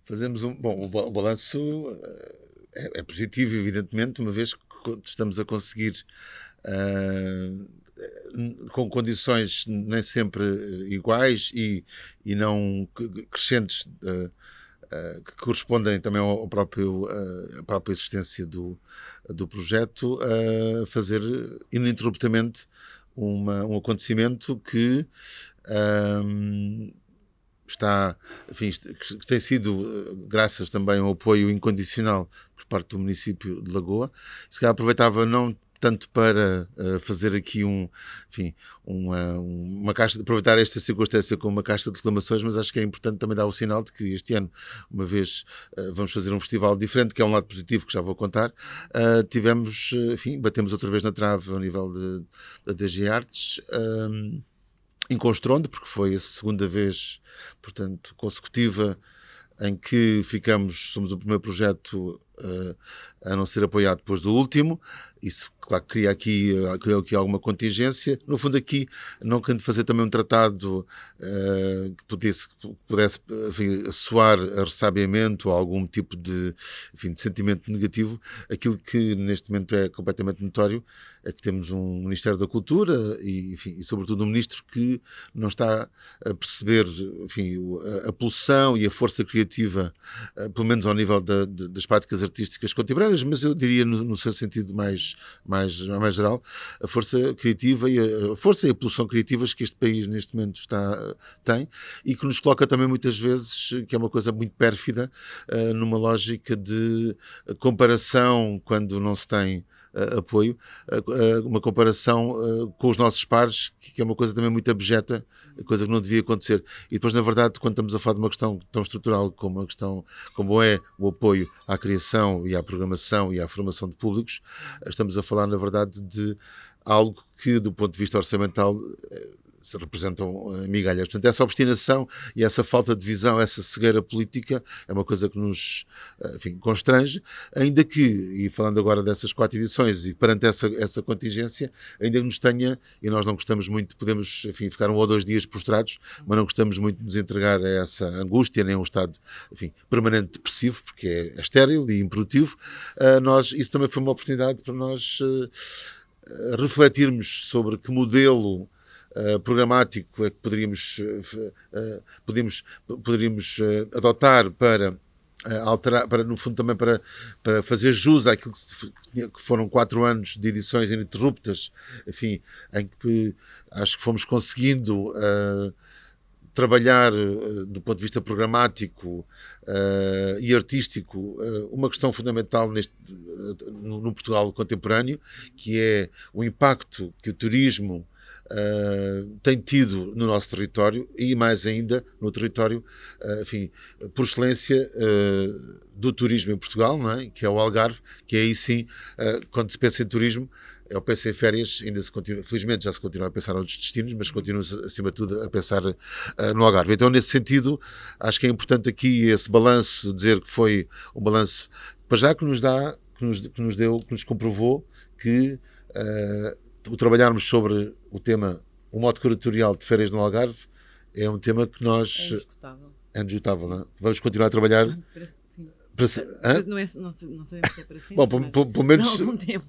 Fazemos bom, o balanço é positivo, evidentemente, uma vez que estamos a conseguir, com condições nem sempre iguais e não crescentes, que correspondem também ao próprio, à própria existência do projeto, a fazer ininterruptamente um acontecimento que está, enfim, que tem sido, graças também ao apoio incondicional por parte do município de Lagoa. Se calhar aproveitava não tanto para fazer aqui uma caixa, aproveitar esta circunstância como uma caixa de reclamações, mas acho que é importante também dar o sinal de que este ano, uma vez vamos fazer um festival diferente, que é um lado positivo que já vou contar, tivemos, enfim, batemos outra vez na trave ao nível da DG Artes, em Constrondo, porque foi a segunda vez, portanto, consecutiva em que somos o primeiro projeto a não ser apoiado depois do último. Isso, claro, criou aqui alguma contingência. No fundo, aqui, não querendo fazer também um tratado que pudesse enfim, soar a ressabiamento ou algum tipo de sentimento negativo, aquilo que neste momento é completamente notório é que temos um Ministério da Cultura e sobretudo um Ministro que não está a perceber, enfim, a pulsão e a força criativa, pelo menos ao nível das práticas artísticas contemporâneas, mas eu diria no seu sentido mais geral, a força criativa e a força e a pulsão criativas que este país neste momento tem, e que nos coloca também muitas vezes, que é uma coisa muito pérfida, numa lógica de comparação quando não se tem apoio, uma comparação com os nossos pares, que é uma coisa também muito abjeta, coisa que não devia acontecer. E depois, na verdade, quando estamos a falar de uma questão tão estrutural como é o apoio à criação e à programação e à formação de públicos, estamos a falar, na verdade, de algo que, do ponto de vista orçamental, se representam migalhas. Portanto, essa obstinação e essa falta de visão, essa cegueira política, é uma coisa que nos, constrange, ainda que, e falando agora dessas 4 edições e perante essa contingência, ainda que nos tenha, e nós não gostamos muito, podemos, ficar 1 ou 2 dias prostrados, mas não gostamos muito de nos entregar a essa angústia, nem a um estado, permanente depressivo, porque é estéril e improdutivo. Isso também foi uma oportunidade para nós refletirmos sobre que modelo programático é que poderíamos adotar para alterar, no fundo também para fazer jus àquilo que foram 4 anos de edições ininterruptas, em que acho que fomos conseguindo trabalhar do ponto de vista programático e artístico uma questão fundamental no Portugal contemporâneo, que é o impacto que o turismo tem tido no nosso território e mais ainda no território, por excelência do turismo em Portugal, não é? Que é o Algarve, que aí sim, quando se pensa em turismo, eu penso em férias, felizmente já se continua a pensar noutros destinos, mas continua-se acima de tudo a pensar no Algarve. Então, nesse sentido, acho que é importante aqui esse balanço, dizer que foi um balanço, para já que nos comprovou que o trabalharmos sobre o tema, o modo curatorial de férias no Algarve, é um tema que nós... É indiscutável, não é? Vamos continuar a trabalhar... Não sabemos se é para sempre. Bom, pelo menos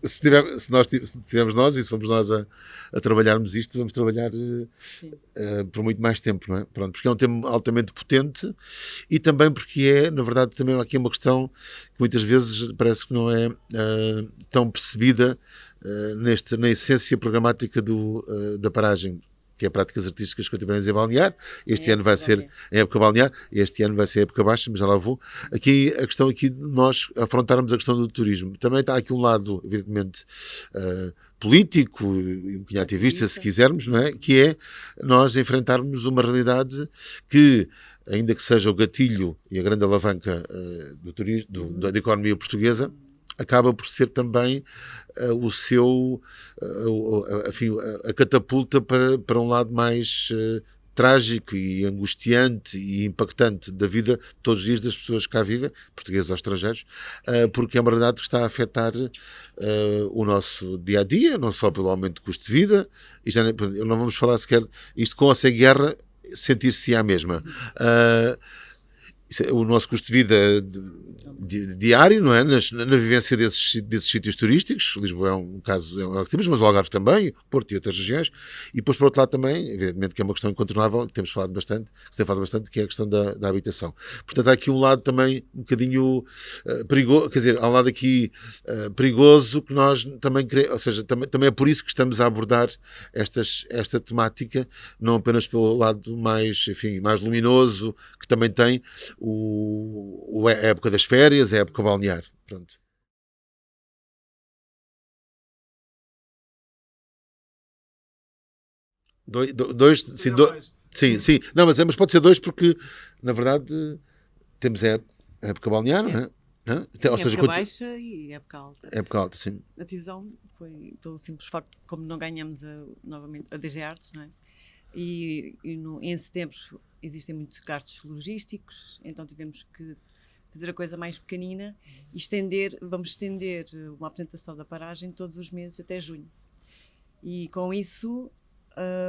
se tivermos nós e se formos nós a trabalharmos isto, vamos trabalhar por muito mais tempo, não é? Pronto, porque é um tema altamente potente e também porque na verdade, também aqui é uma questão que muitas vezes parece que não é tão percebida na essência programática da paragem, que é Práticas Artísticas Contemporâneas em Balnear. Este ano vai ser em época balnear, este ano vai ser época baixa, mas já lá vou. Aqui, a questão de nós afrontarmos a questão do turismo. Também está aqui um lado, evidentemente, político e um bocadinho ativista, se quisermos, não é? Que é nós enfrentarmos uma realidade que, ainda que seja o gatilho e a grande alavanca do turismo, da economia portuguesa, acaba por ser também a catapulta para um lado mais trágico e angustiante e impactante da vida todos os dias das pessoas que cá vivem, portugueses ou estrangeiros, porque é uma realidade que está a afetar o nosso dia-a-dia, não só pelo aumento de custo de vida, e já não vamos falar sequer isto com ou sem guerra, sentir-se a mesma. o nosso custo de vida diário, não é? Na vivência desses sítios turísticos. Lisboa é um caso, é o que temos, mas o Algarve também, Porto e outras regiões. E depois, por outro lado, também, evidentemente, que é uma questão incontornável, que temos falado bastante, que se tem falado bastante, que é a questão da habitação. Portanto, há aqui um lado também um bocadinho perigoso, quer dizer, há um lado aqui perigoso que nós também queremos, ou seja, também é por isso que estamos a abordar esta temática, não apenas pelo lado mais, enfim, mais luminoso, que também tem a época das férias, a época balnear. Pronto. Dois, sim, sim. Não, mas pode ser dois porque, na verdade, temos a época balnear, não é? Sim, ou seja, época baixa e época alta. Época alta, sim. A decisão foi pelo simples facto, como não ganhamos novamente a DG Artes, não é? Em setembro existem muitos gastos logísticos, então tivemos que fazer a coisa mais pequenina e vamos estender uma apresentação da paragem todos os meses até junho. E com isso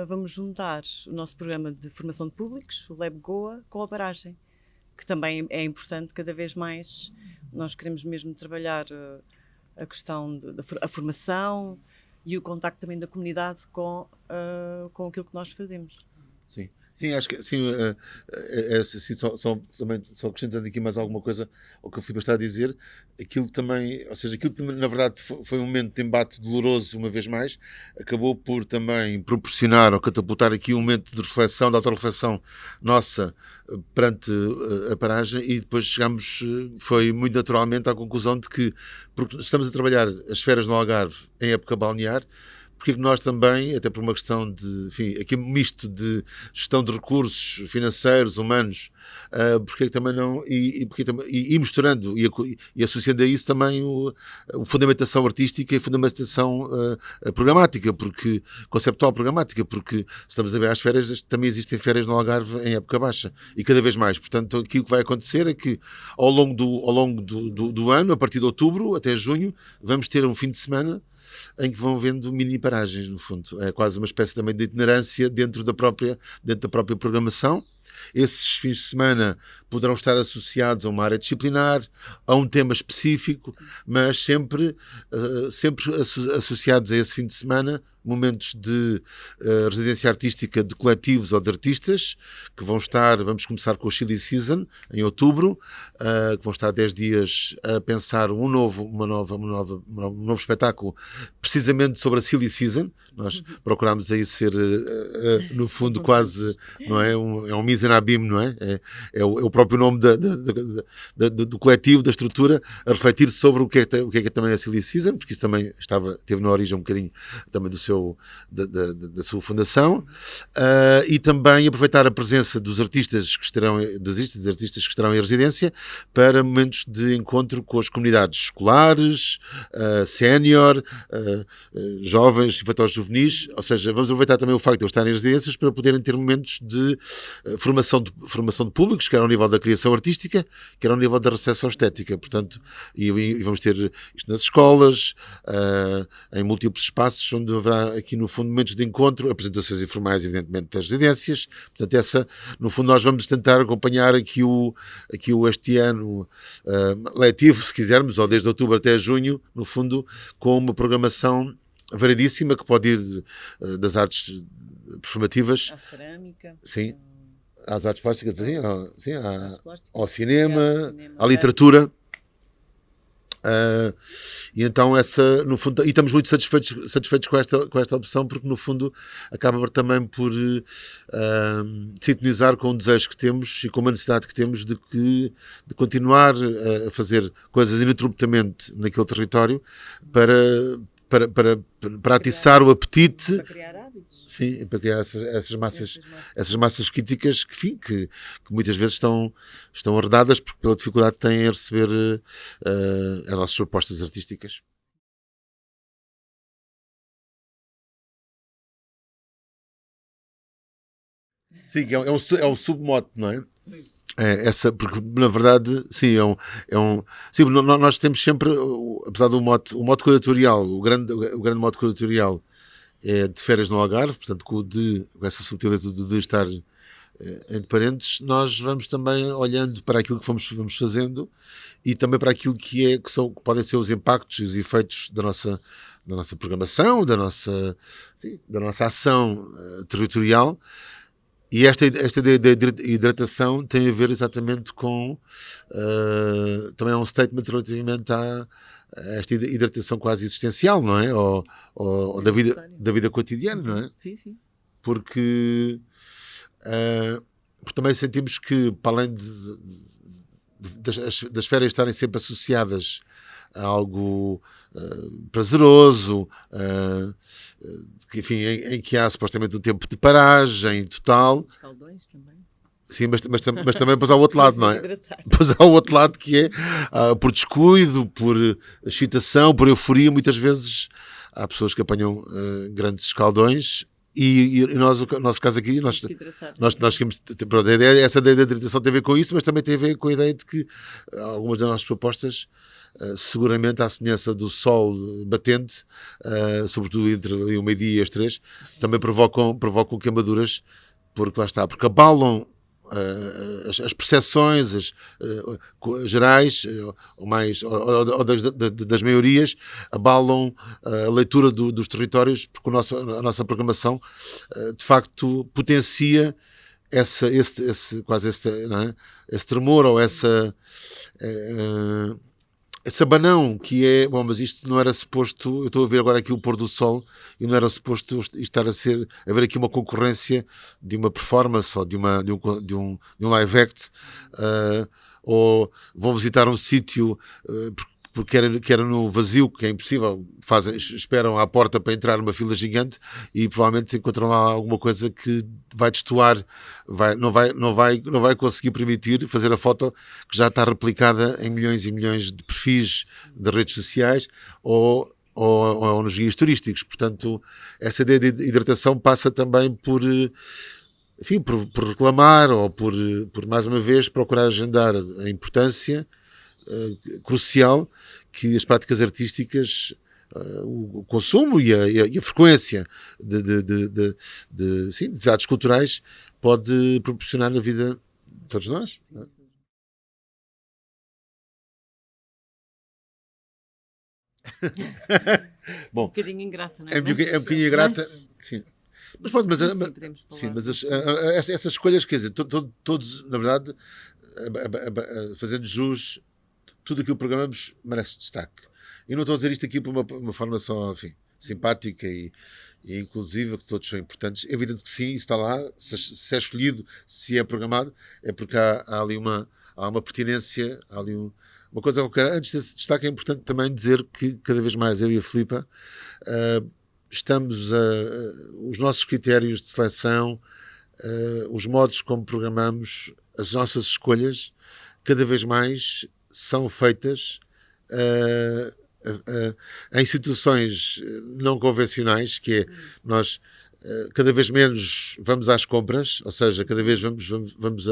vamos juntar o nosso programa de formação de públicos, o Lab Goa, com a paragem, que também é importante cada vez mais. Nós queremos mesmo trabalhar a questão da formação e o contacto também da comunidade com aquilo que nós fazemos. Sim. Sim, acho que sim, também, só acrescentando aqui mais alguma coisa ao que o Filipe está a dizer, aquilo também, ou seja, aquilo que na verdade foi um momento de embate doloroso, uma vez mais, acabou por também proporcionar ou catapultar aqui um momento de reflexão, de autorreflexão nossa perante a paragem, e depois chegamos, foi muito naturalmente à conclusão de que, porque estamos a trabalhar as férias no Algarve em época balnear, porque nós também, até por uma questão de, enfim, aqui um misto de gestão de recursos financeiros, humanos, porque também não, e misturando e associando a isso também a fundamentação artística e a fundamentação programática, porque, conceptual programática, porque estamos a ver as férias, também existem férias no Algarve em época baixa, e cada vez mais. Portanto, aquilo que vai acontecer é que ao longo do ano, a partir de outubro até junho, vamos ter um fim de semana em que vão vendo mini paragens, no fundo. É quase uma espécie também de itinerância dentro da própria programação. Esses fins de semana poderão estar associados a uma área disciplinar, a um tema específico, mas sempre associados a esse fim de semana momentos de residência artística de coletivos ou de artistas que vamos começar com o Silly Season em outubro, que vão estar 10 dias a pensar um novo espetáculo precisamente sobre a Silly Season. Nós procurámos aí ser no fundo quase, não é? É um mise en abîme, não é? É o próprio nome do coletivo, da estrutura, a refletir sobre o que é também a Silly Season, porque isso também teve na origem um bocadinho também da sua fundação, e também aproveitar a presença dos artistas que estarão em residência para momentos de encontro com as comunidades escolares, sénior, jovens, infantos juvenis, ou seja, vamos aproveitar também o facto de eles estarem em residências para poderem ter momentos de formação de públicos, quer ao nível da criação artística, quer ao nível da recepção estética, portanto, e vamos ter isto nas escolas, em múltiplos espaços, onde haverá aqui no fundo momentos de encontro, apresentações informais evidentemente das residências. Portanto, no fundo nós vamos tentar acompanhar aqui este ano letivo, se quisermos, ou desde outubro até junho, no fundo, com uma programação variedíssima que pode ir das artes performativas à cerâmica, sim, às artes plásticas, sim, ao cinema, à literatura. E então no fundo, e estamos muito satisfeitos com esta opção, porque no fundo acaba também por sintonizar com o desejo que temos e com uma necessidade que temos de continuar a fazer coisas ininterruptamente naquele território para atiçar o apetite, para criar hábitos. Sim, para criar essas massas críticas que muitas vezes estão arredadas pela dificuldade que têm em receber as nossas propostas artísticas. Sim, é um submote, não é? Sim. Porque na verdade, sim, sim, nós temos sempre, apesar do mote curatorial, o grande mote curatorial é de férias no Algarve, portanto com essa subtileza de estar entre parênteses, nós vamos também olhando para aquilo que vamos fazendo e também para aquilo que podem ser os impactos e os efeitos da nossa programação, da nossa ação territorial. E esta ideia de hidratação tem a ver exatamente com também é um statement relativamente a esta hidratação quase existencial, não é? Ou da vida cotidiana, não é? Sim, sim. Porque também sentimos que, para além das férias estarem sempre associadas a algo prazeroso, enfim, em que há supostamente um tempo de paragem total. Os caldões também. Sim, mas também depois há o outro lado, não é? Depois há o outro lado que é por descuido, por excitação, por euforia. Muitas vezes há pessoas que apanham grandes escaldões. E nós, o nosso caso aqui, nós temos, pronto, essa ideia da hidratação tem a ver com isso, mas também tem a ver com a ideia de que algumas das nossas propostas, seguramente à semelhança do sol batente, sobretudo entre ali o meio-dia e as 3, também provocam queimaduras, porque lá está, porque abalam as percepções gerais ou das maiorias, abalam a leitura dos territórios, porque a nossa programação de facto potencia esse tremor ou esse abanão que é, bom, mas isto não era suposto, eu estou a ver agora aqui o pôr do sol e não era suposto estar haver aqui uma concorrência de uma performance ou de um live act, ou vão visitar um sítio porque era no vazio, que é impossível, esperam à porta para entrar numa fila gigante e provavelmente encontram lá alguma coisa que vai destoar, não vai conseguir permitir fazer a foto que já está replicada em milhões e milhões de perfis de redes sociais ou nos guias turísticos. Portanto, essa ideia de hidratação passa também por reclamar ou por mais uma vez procurar agendar a importância crucial que as práticas artísticas, o consumo e a frequência de atividades culturais pode proporcionar na vida de todos nós. Não é? Bom, um bocadinho ingrata, não é? É um bocadinho ingrata, sim. Mas pronto, essas escolhas, quer dizer, todos, na verdade, fazendo jus, tudo aquilo que programamos merece destaque. E não estou a dizer isto aqui por uma forma só, enfim, simpática e inclusiva, que todos são importantes. É evidente que sim, isso está lá, se é escolhido, se é programado, é porque há ali uma pertinência, há ali uma coisa qualquer. Antes desse destaque é importante também dizer que cada vez mais eu e a Filipa estamos os nossos critérios de seleção, os modos como programamos, as nossas escolhas, cada vez mais são feitas em situações não convencionais, que é nós cada vez menos vamos às compras, ou seja, cada vez vamos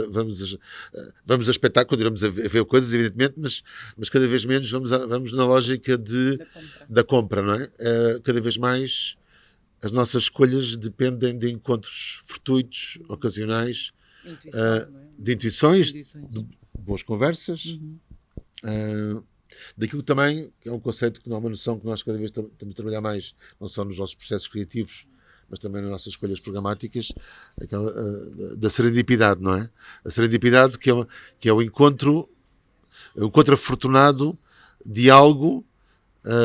a espetáculo, continuamos a ver coisas, evidentemente, mas cada vez menos vamos na lógica da compra, não é? Cada vez mais as nossas escolhas dependem de encontros fortuitos, ocasionais, de intuições, de boas conversas, daquilo também, que é um conceito que não é uma noção que nós cada vez estamos a trabalhar mais, não só nos nossos processos criativos, mas também nas nossas escolhas programáticas, aquela da serendipidade, não é? A serendipidade que é o encontro afortunado de algo,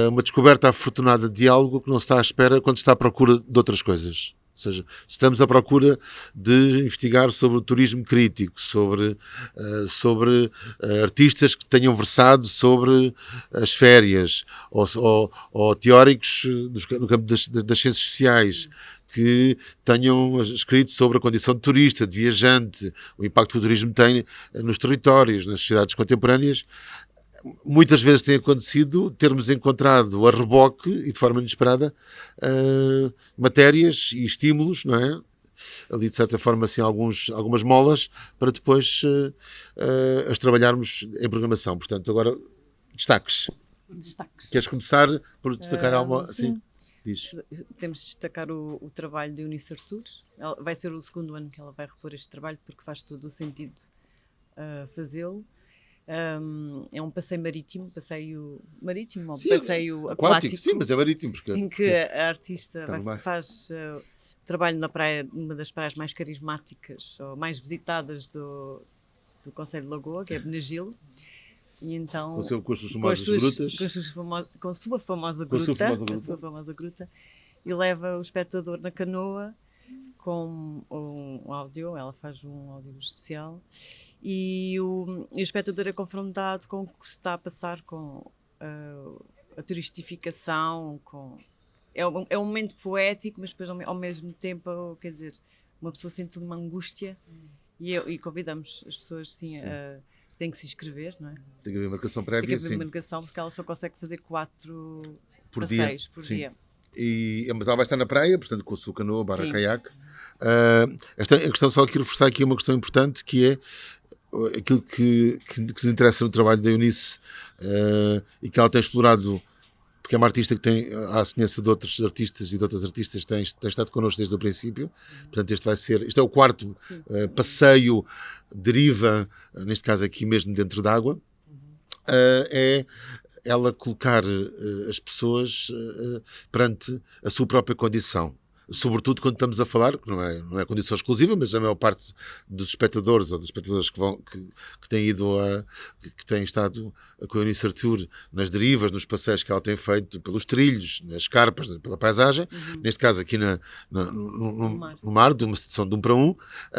uma descoberta afortunada de algo que não se está à espera quando se está à procura de outras coisas. Ou seja, estamos à procura de investigar sobre o turismo crítico, sobre artistas que tenham versado sobre as férias, ou teóricos no campo das ciências sociais, que tenham escrito sobre a condição de turista, de viajante, o impacto que o turismo tem nos territórios, nas sociedades contemporâneas. Muitas vezes tem acontecido termos encontrado a reboque e de forma inesperada matérias e estímulos, não é? Ali, de certa forma, assim, algumas molas para depois as trabalharmos em programação. Portanto, agora, destaques. Queres começar por destacar algo assim? Diz. Temos de destacar o trabalho de Eunice Artur. Vai ser o segundo ano que ela vai repor este trabalho, porque faz todo o sentido fazê-lo. É um passeio marítimo ou Sim, passeio aquático. Sim, mas é marítimo. Porque em que a artista Está faz trabalho na praia, uma das praias mais carismáticas ou mais visitadas do Concelho de Lagoa, que é Benagil. E então, com as suas famosas grutas. Com a sua famosa gruta. E leva o espectador na canoa com um áudio, ela faz um áudio especial. E o espectador é confrontado com o que se está a passar com a turistificação, é um momento poético, mas depois ao mesmo tempo, quer dizer, uma pessoa sente uma angústia e convidamos as pessoas, sim. Tem que se inscrever, não é? Tem que haver marcação prévia, Tem que haver marcação, porque ela só consegue fazer 4 passeios por dia. Mas ela vai estar na praia, portanto, com a sua canoa, barra caiaque. A questão, só aqui reforçar aqui uma questão importante, que é aquilo que nos interessa no trabalho da Eunice, e que ela tem explorado, porque é uma artista que tem, à semelhança de outros artistas e de outras artistas, tem estado connosco desde o princípio. Portanto, este é o quarto passeio, deriva, neste caso aqui mesmo dentro d'água. É ela colocar as pessoas perante a sua própria condição. Sobretudo quando estamos a falar, que não é condição exclusiva, mas a maior parte dos espectadores ou das espectadoras que têm ido que têm estado com a Eunice Artur nas derivas, nos passeios que ela tem feito pelos trilhos, nas carpas, pela paisagem, neste caso aqui no mar, de uma situação de 1 para 1,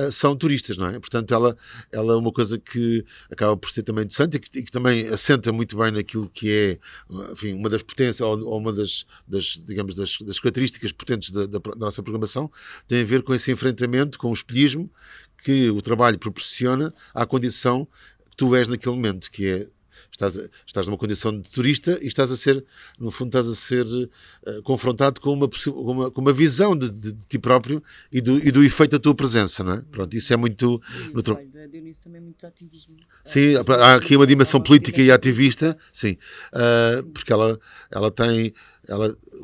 são turistas, não é? Portanto, ela é uma coisa que acaba por ser também interessante e que também assenta muito bem naquilo que é, enfim, uma das potências ou uma das características potentes da nossa programação, tem a ver com esse enfrentamento, com o espelhismo que o trabalho proporciona à condição que tu és naquele momento, que é estás numa condição de turista e estás a ser confrontado com uma visão de ti próprio e do efeito da tua presença, não é? Pronto, isso é muito... E o trabalho da Eunice também é muito ativismo. Sim, há aqui uma dimensão política e ativista, sim, porque ela tem,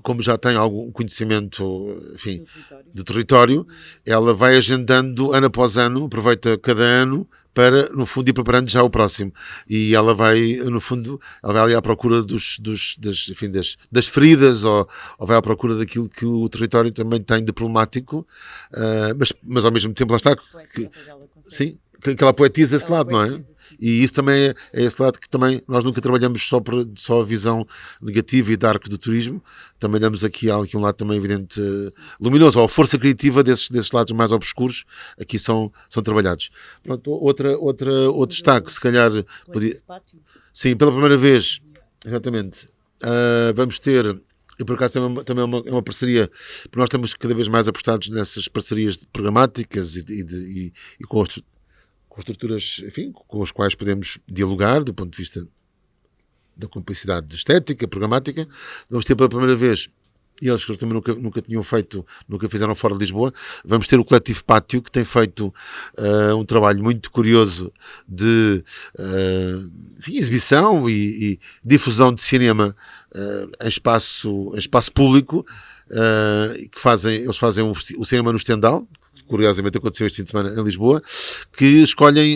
como já tem algum conhecimento, enfim, do território, ela vai agendando ano após ano, aproveita cada ano para, no fundo, ir preparando já o próximo. E ela vai, no fundo, ali à procura das feridas ou vai à procura daquilo que o território também tem de problemático, mas ao mesmo tempo lá está... Sim, que ela poetiza esse lado, não é? E isso também é esse lado que também nós nunca trabalhamos só a visão negativa e dark do turismo, também damos aqui um lado também evidente, luminoso, ou a força criativa desses lados mais obscuros, aqui são trabalhados. Pronto, outro destaque, se calhar... Sim, pela primeira vez, exatamente, vamos ter... E por acaso também é uma parceria, porque nós estamos cada vez mais apostados nessas parcerias programáticas e com estruturas, enfim, com as quais podemos dialogar do ponto de vista da complicidade estética, programática. Vamos ter pela primeira vez, e eles que também nunca fizeram fora de Lisboa, vamos ter o Coletivo Pátio, que tem feito um trabalho muito curioso de enfim, exibição e difusão de cinema em espaço público, eles fazem o cinema no Stendhal, curiosamente aconteceu este fim de semana em Lisboa, que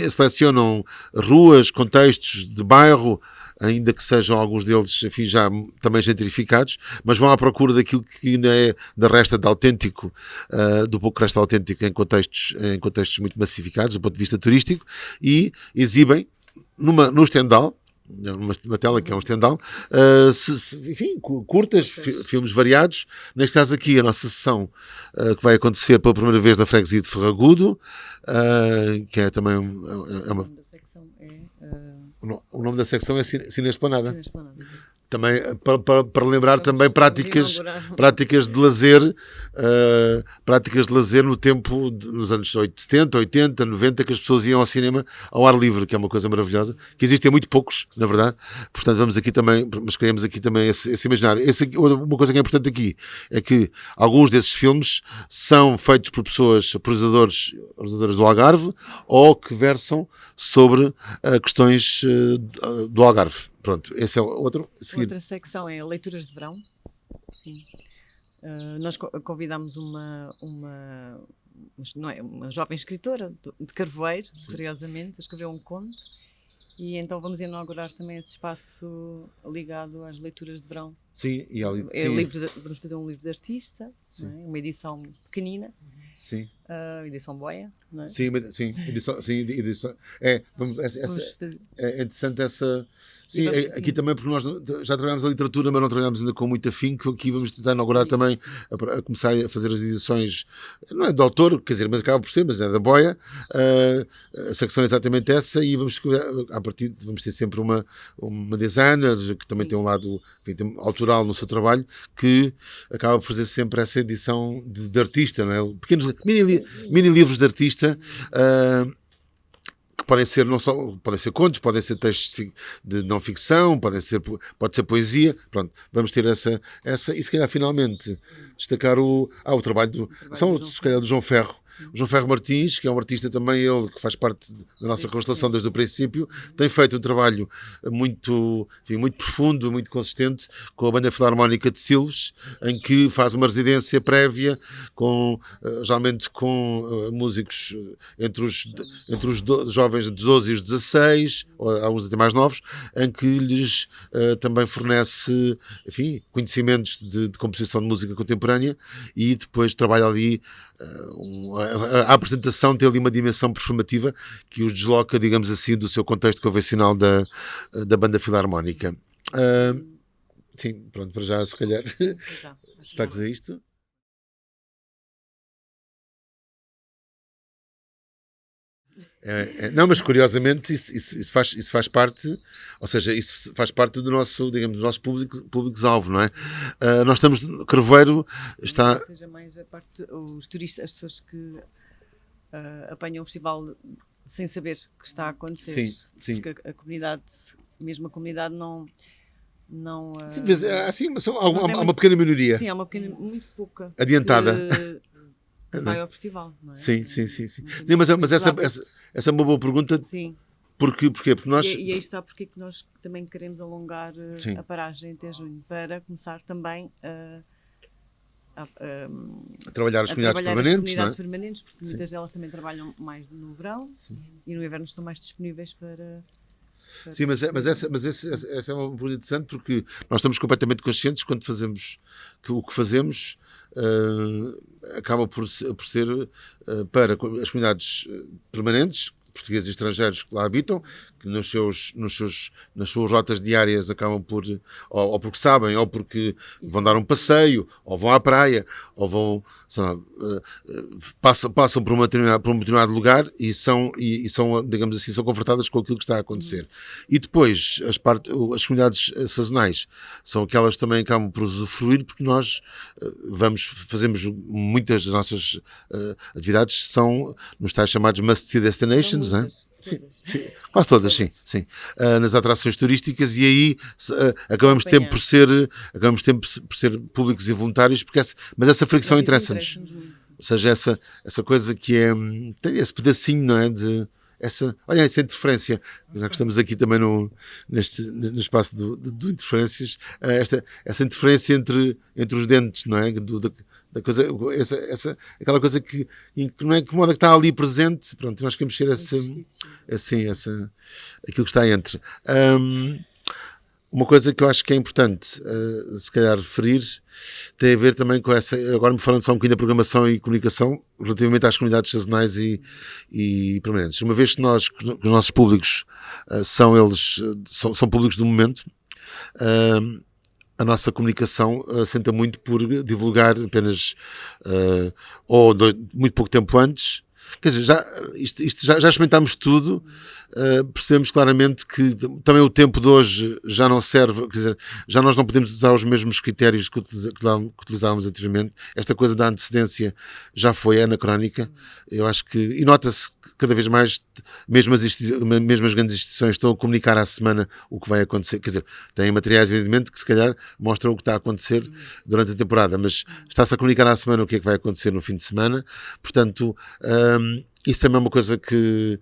selecionam ruas, contextos de bairro, ainda que sejam alguns deles, enfim, já também gentrificados, mas vão à procura daquilo que ainda é da resta de autêntico, do pouco resta autêntico em contextos muito massificados do ponto de vista turístico, e exibem no Stendhal, uma tela que é um Stendhal, enfim, curtas, filmes variados. Neste caso aqui, a nossa sessão que vai acontecer pela primeira vez na freguesia de Ferragudo, que é também o nome da secção é Cine Esplanada. Também para lembrar também práticas de lazer, no tempo, nos anos 70, 80, 90, que as pessoas iam ao cinema ao ar livre, que é uma coisa maravilhosa, que existem muito poucos, na verdade. Portanto, vamos aqui também, mas queremos aqui também esse imaginário. Uma coisa que é importante aqui é que alguns desses filmes são feitos por pessoas, por realizadoras do Algarve, ou que versam sobre questões do Algarve. Pronto, esse é outro. Outra secção é leituras de verão. Sim. Nós convidámos uma jovem escritora de Carvoeiro, curiosamente, a escrever um conto. E então vamos inaugurar também esse espaço ligado às leituras de verão. Sim, e ali, Vamos fazer um livro de artista, não é? Uma edição pequenina, sim. Edição boia, não é? Sim, edição. É interessante essa. Sim, aqui também, porque nós já trabalhamos a literatura, mas não trabalhamos ainda com muito afinco. Aqui vamos tentar inaugurar também, a começar a fazer as edições, não é do autor, quer dizer, mas acaba por ser, mas é da boia. A secção é exatamente essa, e a partir vamos ter sempre uma designer que também tem um lado, enfim, autoral no seu trabalho, que acaba por fazer sempre essa edição de artista, não é? Pequenos mini livros de artista, que podem ser contos, podem ser textos de não ficção, pode ser poesia. Pronto, vamos ter essa e se calhar finalmente destacar o trabalho do João Ferro. O João Ferro Martins, que é um artista também, ele que faz parte da nossa constelação desde o princípio, tem feito um trabalho muito profundo, muito consistente com a Banda Filarmónica de Silves, em que faz uma residência prévia, geralmente com músicos entre os jovens de 12 e os 16, ou alguns até mais novos, em que lhes também fornece, enfim, conhecimentos de composição de música contemporânea, e depois trabalha ali a apresentação, tem ali uma dimensão performativa que os desloca, digamos assim, do seu contexto convencional da Banda Filarmónica. Sim, pronto, para já, se calhar, destaques a isto. Não, mas curiosamente isso faz parte, ou seja, isso faz parte do nosso, digamos, dos nossos públicos-alvo, não é? Nós estamos, Carvoeiro está... Ou seja, mais a parte, os turistas, as pessoas que apanham o festival sem saber que está a acontecer. Sim. Porque a comunidade, mesmo a comunidade não há uma pequena minoria. Sim, há uma pequena, muito pouca. Adiantada. Que vai ao festival, não é? Sim. Mas essa é uma boa pergunta. Sim. Porquê? Porque nós... E aí está porque que nós também queremos alongar a paragem até junho, para começar também a trabalhar as comunidades permanentes, porque muitas delas também trabalham mais no verão. Sim. E no inverno estão mais disponíveis para... Sim, mas essa é uma pergunta interessante, porque nós estamos completamente conscientes quando fazemos que o que fazemos acaba por ser para as comunidades permanentes, portugueses e estrangeiros que lá habitam, que nas suas rotas diárias acabam por, ou porque sabem, ou porque vão dar um passeio, ou vão à praia, ou vão, sei lá, passam por um determinado lugar e são, digamos assim, são confortadas com aquilo que está a acontecer. E depois, as comunidades sazonais são aquelas que também acabam por usufruir, porque nós fazemos muitas das nossas atividades são nos tais chamados must-see destinations, não é? Sim, quase todas, sim. Nas atrações turísticas, e aí acabamos sempre por ser públicos e voluntários, mas essa fricção interessa-nos. Ou seja, essa coisa que tem esse pedacinho, não é? Essa interferência, já que estamos aqui também no espaço do interferências, essa interferência entre os dentes, não é? Da coisa, aquela coisa que não é incomoda, que está ali presente. Pronto, nós queremos ser aquilo que está entre. Uma coisa que eu acho que é importante, se calhar, referir, tem a ver também com agora me falando só um bocadinho da programação e comunicação, relativamente às comunidades sazonais e permanentes. Uma vez que os nossos públicos são públicos do momento, a nossa comunicação assenta muito por divulgar apenas muito pouco tempo antes. Quer dizer, já experimentámos tudo, percebemos claramente que também o tempo de hoje já não serve, quer dizer, já nós não podemos usar os mesmos critérios que utilizávamos anteriormente. Esta coisa da antecedência já foi anacrónica. Eu acho que, e nota-se que cada vez mais, mesmo as grandes instituições estão a comunicar à semana o que vai acontecer. Quer dizer, têm materiais, evidentemente, que se calhar mostram o que está a acontecer durante a temporada, mas está-se a comunicar à semana o que é que vai acontecer no fim de semana. Portanto, isso também é uma coisa que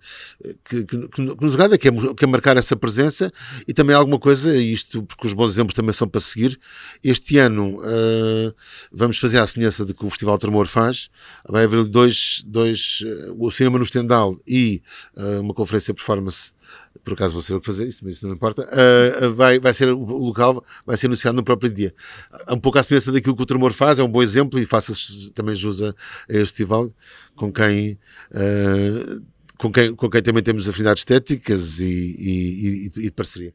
nos agrada, que é marcar essa presença, e também alguma coisa, isto porque os bons exemplos também são para seguir. Este ano vamos fazer à semelhança de que o Festival Tremor faz. Vai haver o cinema no Stendhal e uma conferência performance. Por acaso vou ser eu que fazer isso, mas isso não importa. Vai ser o local, vai ser anunciado no próprio dia. Um pouco à semelhança daquilo que o Tremor faz, é um bom exemplo, e faça-se também jus a este festival, com quem também temos afinidades estéticas e de parceria.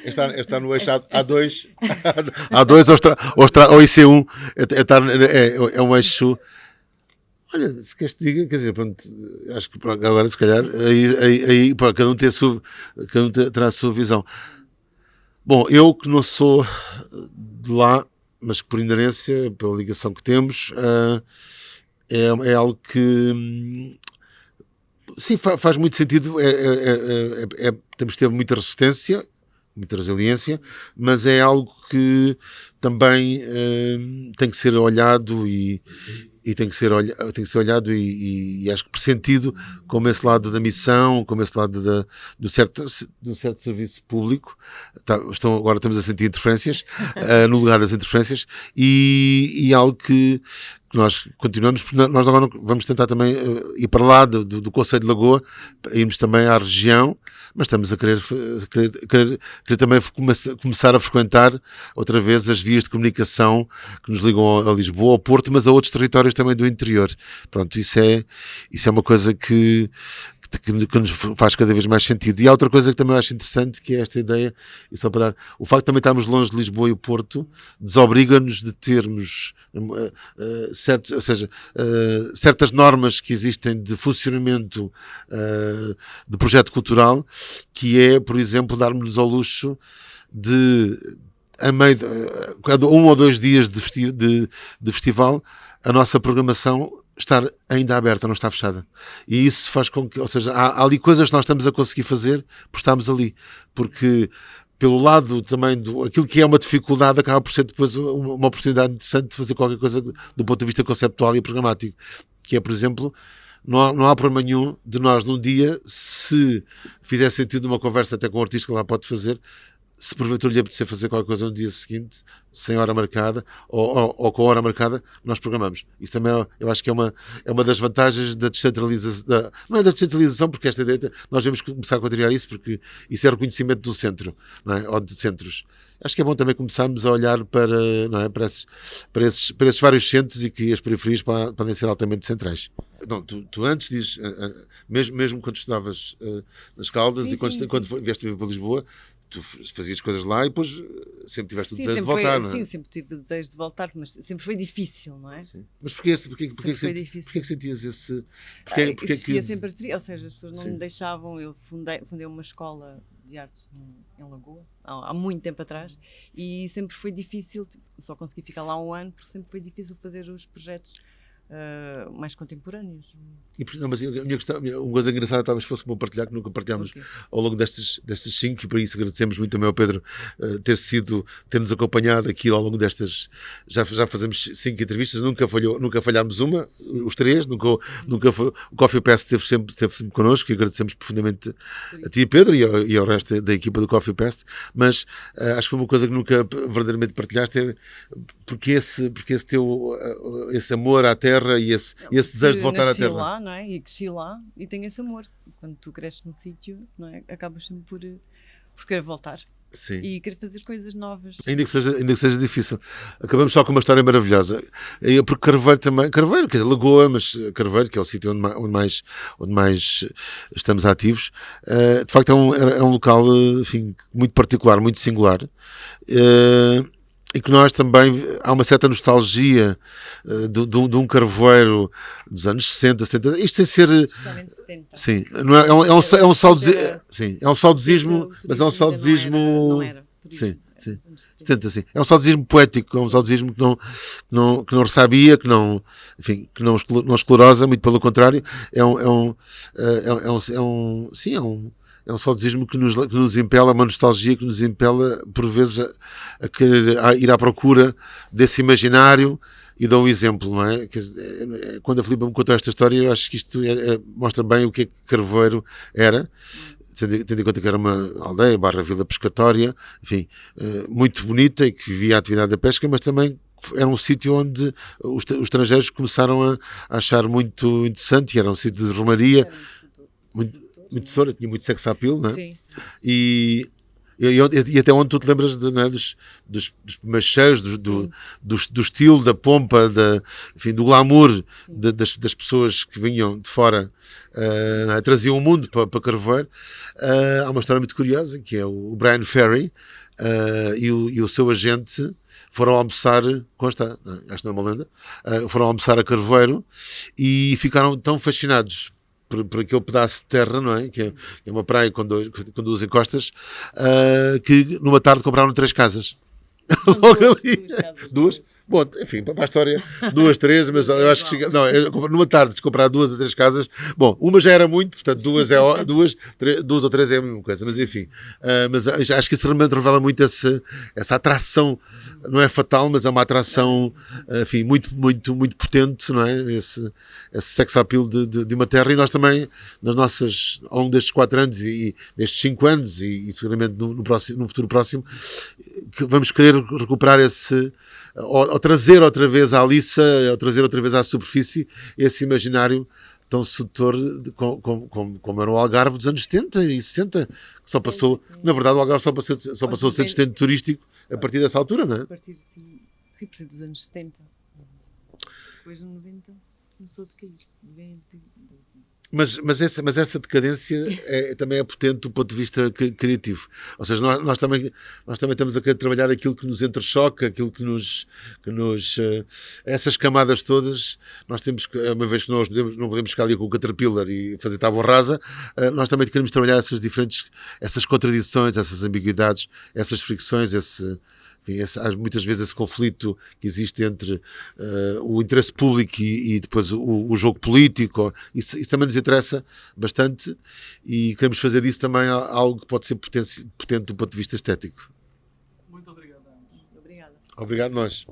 Está no eixo A2, ou IC1, é um eixo. Olha, se queres te diga, quer dizer, pronto, acho que agora se calhar aí cada um terá a sua visão. Bom, eu que não sou de lá, mas que por inerência, pela ligação que temos, é algo que sim, faz muito sentido. Temos de ter muita resistência, muita resiliência, mas é algo que também tem que ser olhado e tem que ser olhado e acho que pressentido como esse lado da missão, como esse lado do certo serviço público. Agora estamos a sentir interferências, no lugar das interferências, e algo que nós continuamos, porque nós agora vamos tentar também ir para lá do Conselho de Lagoa, irmos também à região, mas estamos a querer também começar a frequentar outra vez as vias de comunicação que nos ligam a Lisboa, ao Porto, mas a outros territórios também do interior. Pronto, isso é uma coisa que nos faz cada vez mais sentido. E há outra coisa que também eu acho interessante, que é esta ideia, e só para dar, o facto de também estarmos longe de Lisboa e o Porto desobriga-nos de termos certas normas que existem de funcionamento de projeto cultural, que é, por exemplo, darmos-nos ao luxo de, a meio cada 1 ou 2 dias de festival, a nossa programação estar ainda aberta, não está fechada. E isso faz com que, ou seja, há ali coisas que nós estamos a conseguir fazer por estarmos ali. Porque, pelo lado também aquilo que é uma dificuldade, acaba por ser depois uma oportunidade interessante de fazer qualquer coisa do ponto de vista conceptual e programático. Que é, por exemplo, não há problema nenhum de nós, num dia, se fizer sentido uma conversa até com o artista que lá pode fazer, se porventura lhe apetecer fazer qualquer coisa no dia seguinte, sem hora marcada, ou com a hora marcada, nós programamos. Isso também eu acho que é uma das vantagens da descentralização. Não é da descentralização, porque esta ideia, nós devemos começar a contrariar isso, porque isso é reconhecimento do centro, não é? Ou de centros. Acho que é bom também começarmos a olhar para esses vários centros, e que as periferias podem ser altamente centrais. Não, tu antes dizes, mesmo quando estudavas nas Caldas, sim, e quando vieste viver para Lisboa, tu fazias coisas lá e depois sempre tiveste o desejo de voltar, não é? Sim, sempre tive o desejo de voltar, mas sempre foi difícil, não é? Sim. Mas porquê que sentias esse... Existia sempre, ou seja, as pessoas não me deixavam. Eu fundei uma escola de artes em Lagoa, há muito tempo atrás, e sempre foi difícil, só consegui ficar lá 1 ano, porque sempre foi difícil fazer os projetos mais contemporâneos. Não, mas a minha questão, uma coisa engraçada, talvez fosse bom partilhar, que nunca partilhámos ao longo destes 5, e por isso agradecemos muito também ao Pedro ter-nos acompanhado aqui ao longo destas. Já fazemos 5 entrevistas, nunca falhámos uma, os 3, nunca foi. O Coffee Pass esteve sempre connosco, e agradecemos profundamente a ti, Pedro, e ao resto da equipa do Coffee Pass, mas acho que foi uma coisa que nunca verdadeiramente partilhaste, porque esse teu esse amor à terra e esse desejo de voltar à terra. Lá, não é? E cresci lá e tenho esse amor. Quando tu cresces num sítio, não é? Acabas sempre por querer voltar. Sim. E querer fazer coisas novas. Ainda que seja difícil. Acabamos só com uma história maravilhosa. Porque Carveiro também, quer dizer, Lagoa, mas Carveiro, que é o sítio onde mais estamos ativos, de facto é um local, enfim, muito particular, muito singular. E que nós também, há uma certa nostalgia de um carvoeiro dos anos 60, 70, isto sem ser... 70. Sim, não é um saudosismo, sim, é um saudosismo, mas é um saudosismo... Não era sim, 70, sim. É um saudosismo poético, é um saudosismo que não ressabia, que não esclerosa, muito pelo contrário, é é um saudosismo que nos impela, uma nostalgia que nos impela, por vezes, a querer ir à procura desse imaginário. E dou um exemplo, não é? Quando a Filipa me contou esta história, eu acho que isto mostra bem o que é que Carvoeiro era, tendo em conta que era uma aldeia, barra vila pescatória, enfim, muito bonita e que vivia a atividade da pesca, mas também era um sítio onde os estrangeiros começaram a achar muito interessante, e era um sítio de romaria, muito tesoura, tinha muito sex appeal, não é? Sim. E até onde tu te lembras não é, dos primeiros cheiros, do estilo, da pompa, enfim, do glamour das pessoas que vinham de fora, traziam o mundo para Carvoeiro. Há uma história muito curiosa, que é o Brian Ferry e o seu agente foram almoçar, consta, acho que não é uma lenda, foram almoçar a Carvoeiro e ficaram tão fascinados por aquele pedaço de terra, não é? Que é uma praia com duas encostas, que numa tarde compraram 3 casas. Logo ali. Duas? Bom, enfim, para a história, 2, 3, mas eu acho que numa tarde se comprar 2 a 3 casas, bom, uma já era muito, portanto 2 ou 3 é a mesma coisa, mas enfim, mas acho que isso realmente revela muito essa atração, não é fatal, mas é uma atração, enfim, muito, muito, muito potente, não é? Esse sex appeal de uma terra, e nós também, ao longo destes 4 anos e destes 5 anos, e seguramente no futuro próximo, que vamos querer recuperar ou trazer outra vez à liça, ou trazer outra vez à superfície esse imaginário tão sedutor como era o Algarve dos anos 70 e 60, que só passou, na verdade o Algarve só passou a ser destino turístico a partir dessa altura, não é? A partir dos anos 70. Depois de 90 começou a decair. Mas essa decadência também é potente do ponto de vista criativo. Ou seja, nós também estamos a querer trabalhar aquilo que nos entrechoca, aquilo que nos essas camadas todas. Nós temos que, uma vez que nós não podemos ficar ali com o Caterpillar e fazer tábua rasa, nós também queremos trabalhar essas contradições, essas ambiguidades, essas fricções, há muitas vezes esse conflito que existe entre o interesse público e depois o jogo político. Isso também nos interessa bastante, e queremos fazer disso também algo que pode ser potente do ponto de vista estético. Muito obrigado. Obrigada. Obrigado nós.